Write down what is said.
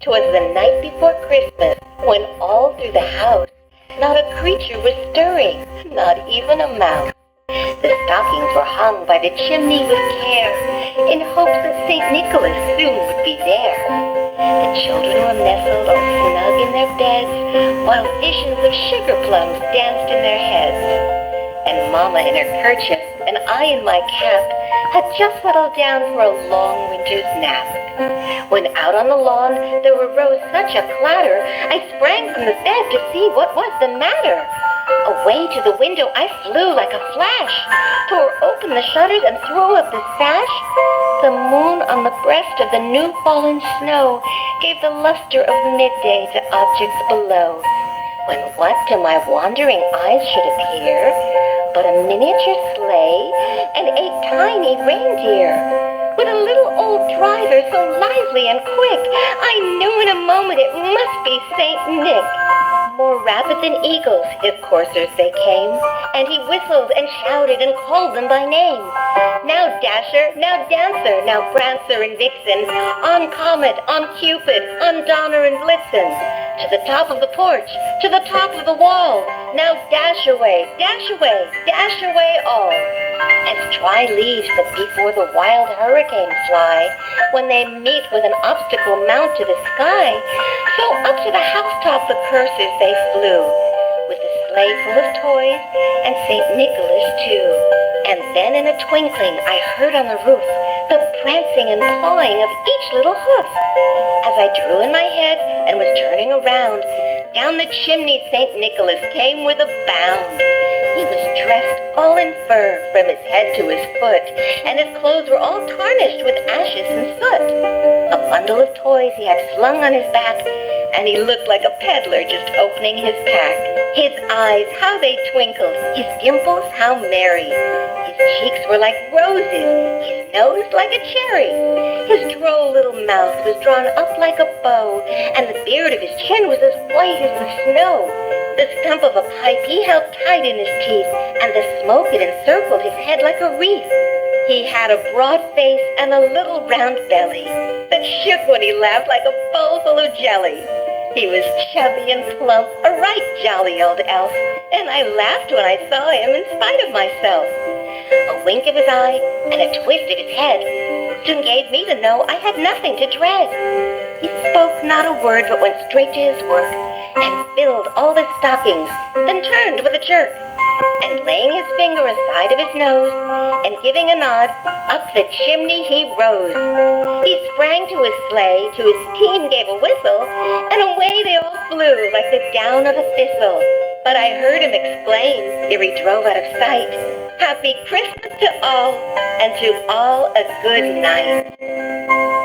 'Twas the night before Christmas, when all through the house not a creature was stirring, not even a mouse. The stockings were hung by the chimney with care, in hopes that St. Nicholas soon would be there. The children were nestled all snug in their beds, while visions of sugar plums danced in their heads. And Mama in her kerchief, and I in my cap, had just settled down for a long winter's nap. When out on the lawn there arose such a clatter, I sprang from the bed to see what was the matter. Away to the window I flew like a flash, tore open the shutters and threw up the sash. The moon on the breast of the new fallen snow gave the luster of midday to objects below. When what to my wandering eyes should appear but a miniature sleigh and 8 tiny reindeer, with a little old driver so lively and quick, I knew in a moment it must be Saint Nick. More rapid than eagles, his coursers they came, and he whistled and shouted and called them by name. Now Dasher, now Dancer, now Prancer and Vixen, on Comet, on Cupid, on Donner and Blitzen, to the top of the porch, to the top of the wall, now dash away, dash away, dash away all. As dry leaves that before the wild hurricane fly, when they meet with an obstacle mount to the sky, so up to the housetop the coursers they flew, with the sleigh full of toys, and St. Nicholas too. And then in a twinkling I heard on the roof the prancing and pawing of each little hoof. As I drew in my head and was turning around, down the chimney St. Nicholas came with a bound. He was dressed all in fur from his head to his foot, and his clothes were all tarnished with ashes and soot. A bundle of toys he had slung on his back, and he looked like a peddler just opening his pack. His eyes, how they twinkled, his dimples, how merry. His cheeks were like roses, his nose like a cherry. His droll little mouth was drawn up like a bow, and the beard of his chin was as white as the snow. The stump of a pipe he held tight in his teeth, and the smoke it encircled his head like a wreath. He had a broad face and a little round belly that shook when he laughed like a bowl full of jelly. He was chubby and plump, a right jolly old elf, and I laughed when I saw him in spite of myself. A wink of his eye and a twist of his head soon gave me to know I had nothing to dread. He spoke not a word but went straight to his work, and filled all the stockings, then turned with a jerk, and laying his finger aside of his nose, and giving a nod, up the chimney he rose. He sprang to his sleigh, to his team gave a whistle, and away they all flew like the down of a thistle. But I heard him exclaim, ere he drove out of sight, "Happy Christmas to all, and to all a good night."